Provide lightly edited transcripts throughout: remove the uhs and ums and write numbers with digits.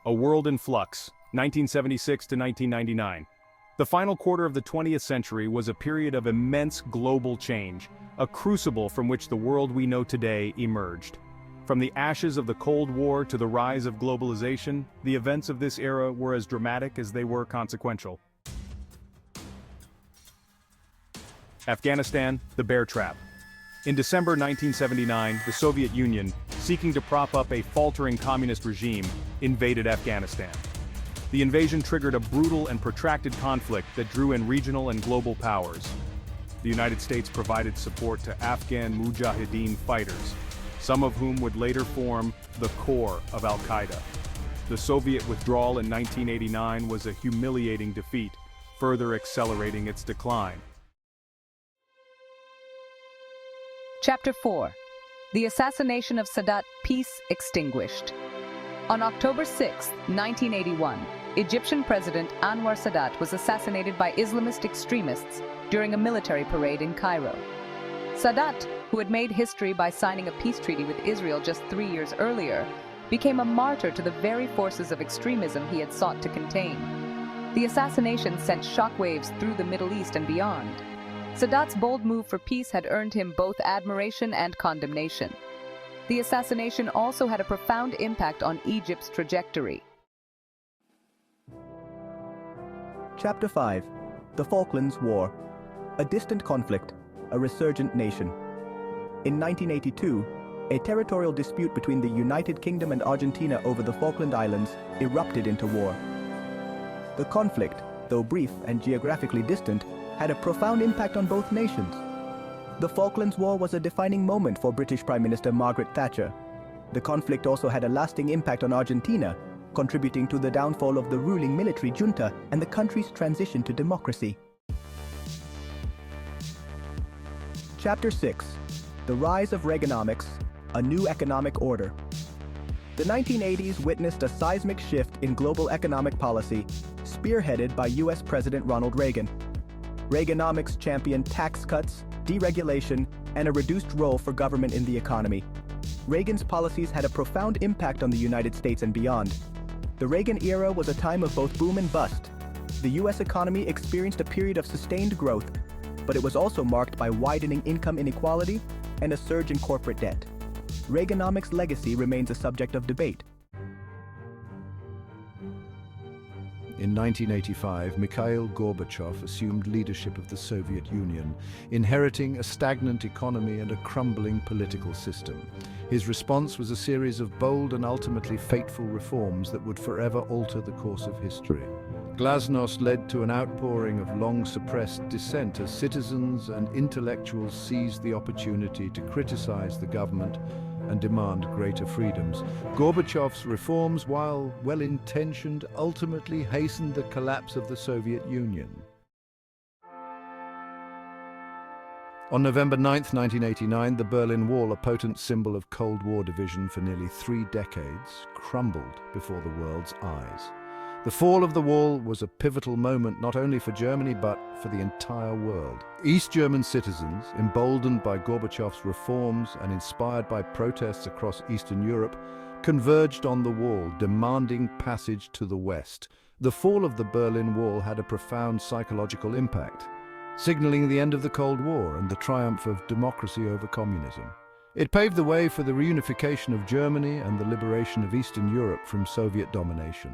A World in Flux, 1976 to 1999. The final quarter of the 20th century was a period of immense global change, a crucible from which the world we know today emerged. From the ashes of the Cold War to the rise of globalization, the events of this era were as dramatic as they were consequential. Afghanistan, the bear trap. In December 1979, the Soviet Union, seeking to prop up a faltering communist regime, invaded Afghanistan. The invasion triggered a brutal and protracted conflict that drew in regional and global powers. The United States provided support to Afghan Mujahideen fighters, some of whom would later form the core of Al-Qaeda. The Soviet withdrawal in 1989 was a humiliating defeat, further accelerating its decline. Chapter 4. The Assassination of Sadat, Peace Extinguished. On October 6, 1981, Egyptian President Anwar Sadat was assassinated by Islamist extremists during a military parade in Cairo. Sadat, who had made history by signing a peace treaty with Israel just 3 years earlier, became a martyr to the very forces of extremism he had sought to contain. The assassination sent shockwaves through the Middle East and beyond. Sadat's bold move for peace had earned him both admiration and condemnation. The assassination also had a profound impact on Egypt's trajectory. Chapter 5. The Falklands War. A distant conflict, a resurgent nation. In 1982, a territorial dispute between the United Kingdom and Argentina over the Falkland Islands erupted into war. The conflict, though brief and geographically distant, had a profound impact on both nations. The Falklands War was a defining moment for British Prime Minister Margaret Thatcher. The conflict also had a lasting impact on Argentina, contributing to the downfall of the ruling military junta and the country's transition to democracy. Chapter 6. The Rise of Reaganomics, a New Economic Order. The 1980s witnessed a seismic shift in global economic policy, spearheaded by US President Ronald Reagan. Reaganomics championed tax cuts, deregulation, and a reduced role for government in the economy. Reagan's policies had a profound impact on the United States and beyond. The Reagan era was a time of both boom and bust. The US economy experienced a period of sustained growth, but it was also marked by widening income inequality and a surge in corporate debt. Reaganomics' legacy remains a subject of debate. In 1985, Mikhail Gorbachev assumed leadership of the Soviet Union, inheriting a stagnant economy and a crumbling political system. His response was a series of bold and ultimately fateful reforms that would forever alter the course of history. Glasnost led to an outpouring of long-suppressed dissent as citizens and intellectuals seized the opportunity to criticize the government and demand greater freedoms. Gorbachev's reforms, while well-intentioned, ultimately hastened the collapse of the Soviet Union. On November 9, 1989, the Berlin Wall, a potent symbol of Cold War division for nearly 3 decades, crumbled before the world's eyes. The fall of the wall was a pivotal moment not only for Germany but for the entire world. East German citizens, emboldened by Gorbachev's reforms and inspired by protests across Eastern Europe, converged on the wall, demanding passage to the West. The fall of the Berlin Wall had a profound psychological impact, signaling the end of the Cold War and the triumph of democracy over communism. It paved the way for the reunification of Germany and the liberation of Eastern Europe from Soviet domination.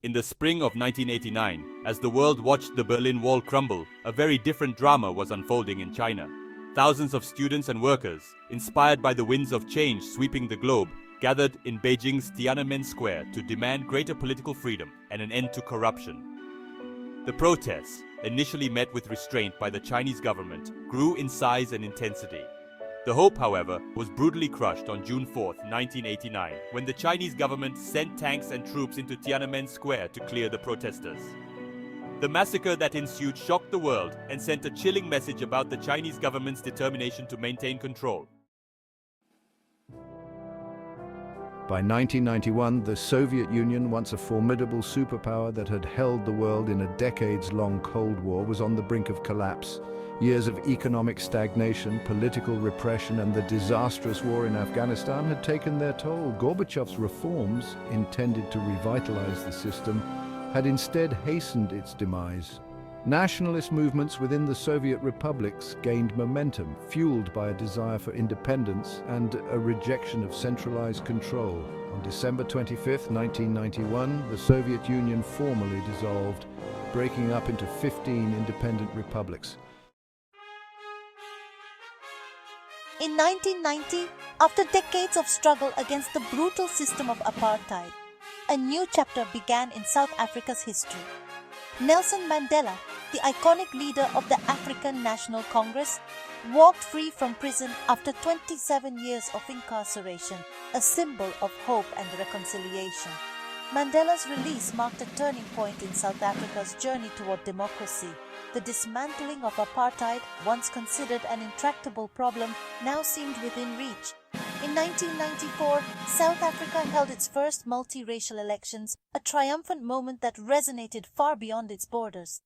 In the spring of 1989, as the world watched the Berlin Wall crumble, a very different drama was unfolding in China. Thousands of students and workers, inspired by the winds of change sweeping the globe, gathered in Beijing's Tiananmen Square to demand greater political freedom and an end to corruption. The protests, initially met with restraint by the Chinese government, grew in size and intensity. The hope, however, was brutally crushed on June 4, 1989, when the Chinese government sent tanks and troops into Tiananmen Square to clear the protesters. The massacre that ensued shocked the world and sent a chilling message about the Chinese government's determination to maintain control. By 1991, the Soviet Union, once a formidable superpower that had held the world in a decades-long Cold War, was on the brink of collapse. Years of economic stagnation, political repression, and the disastrous war in Afghanistan had taken their toll. Gorbachev's reforms, intended to revitalize the system, had instead hastened its demise. Nationalist movements within the Soviet republics gained momentum, fueled by a desire for independence and a rejection of centralized control. On December 25, 1991, the Soviet Union formally dissolved, breaking up into 15 independent republics. In 1990, after decades of struggle against the brutal system of apartheid, a new chapter began in South Africa's history. Nelson Mandela, the iconic leader of the African National Congress, walked free from prison after 27 years of incarceration, a symbol of hope and reconciliation. Mandela's release marked a turning point in South Africa's journey toward democracy. The dismantling of apartheid, once considered an intractable problem, now seemed within reach. In 1994, South Africa held its first multiracial elections, a triumphant moment that resonated far beyond its borders.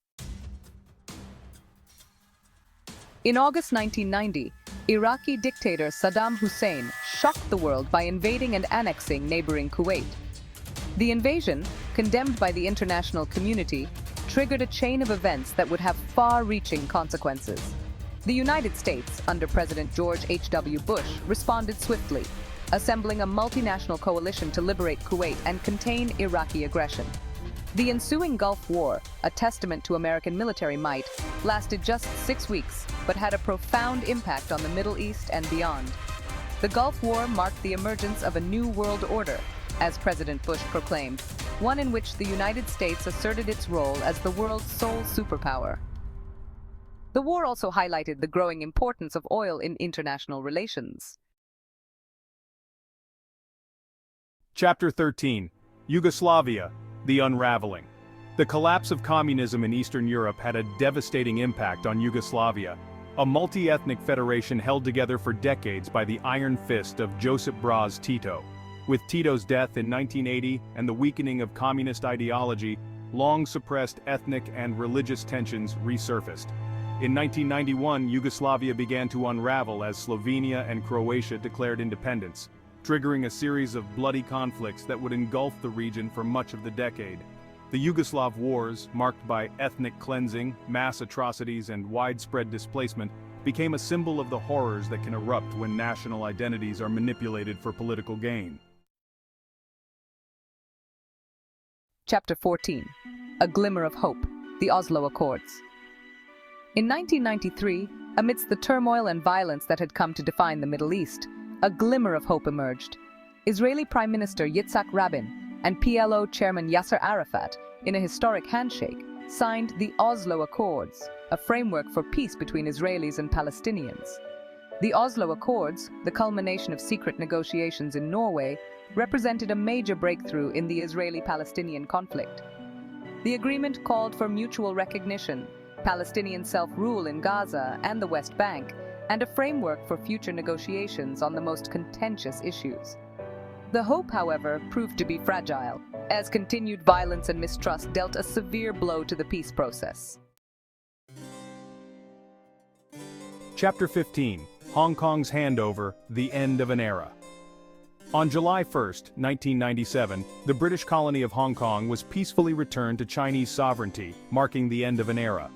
In August 1990, Iraqi dictator Saddam Hussein shocked the world by invading and annexing neighboring Kuwait. The invasion, condemned by the international community, triggered a chain of events that would have far-reaching consequences. The United States, under President George H.W. Bush, responded swiftly, assembling a multinational coalition to liberate Kuwait and contain Iraqi aggression. The ensuing Gulf War, a testament to American military might, lasted just 6 weeks, but had a profound impact on the Middle East and beyond. The Gulf War marked the emergence of a new world order, as President Bush proclaimed, one in which the United States asserted its role as the world's sole superpower. The war also highlighted the growing importance of oil in international relations. Chapter 13. Yugoslavia, the Unraveling. The collapse of communism in Eastern Europe had a devastating impact on Yugoslavia, a multi-ethnic federation held together for decades by the iron fist of Josip Broz Tito. With Tito's death in 1980 and the weakening of communist ideology, long-suppressed ethnic and religious tensions resurfaced. In 1991, Yugoslavia began to unravel as Slovenia and Croatia declared independence, triggering a series of bloody conflicts that would engulf the region for much of the decade. The Yugoslav wars, marked by ethnic cleansing, mass atrocities, and widespread displacement, became a symbol of the horrors that can erupt when national identities are manipulated for political gain. Chapter 14. A Glimmer of Hope, the Oslo Accords. In 1993, amidst the turmoil and violence that had come to define the Middle East, a glimmer of hope emerged. Israeli Prime Minister Yitzhak Rabin and PLO Chairman Yasser Arafat, in a historic handshake, signed the Oslo Accords, a framework for peace between Israelis and Palestinians. The Oslo Accords, the culmination of secret negotiations in Norway, represented a major breakthrough in the Israeli-Palestinian conflict. The agreement called for mutual recognition, Palestinian self-rule in Gaza and the West Bank, and a framework for future negotiations on the most contentious issues. The hope, however, proved to be fragile, as continued violence and mistrust dealt a severe blow to the peace process. Chapter 15. Hong Kong's Handover, the End of an Era. On July 1, 1997, the British colony of Hong Kong was peacefully returned to Chinese sovereignty, marking the end of an era.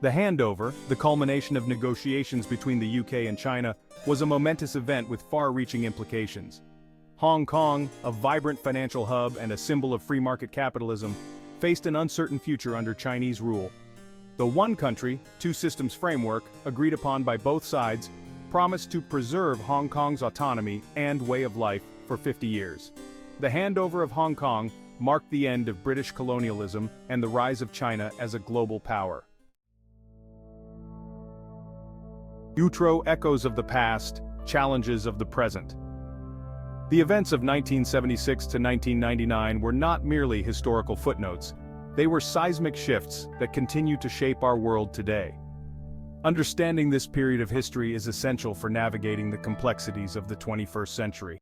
The handover, the culmination of negotiations between the UK and China, was a momentous event with far-reaching implications. Hong Kong, a vibrant financial hub and a symbol of free market capitalism, faced an uncertain future under Chinese rule. The one country, two systems framework, agreed upon by both sides, promised to preserve Hong Kong's autonomy and way of life for 50 years. The handover of Hong Kong marked the end of British colonialism and the rise of China as a global power. Outro echoes of the past, challenges of the present. The events of 1976 to 1999 were not merely historical footnotes, they were seismic shifts that continue to shape our world today. Understanding this period of history is essential for navigating the complexities of the 21st century.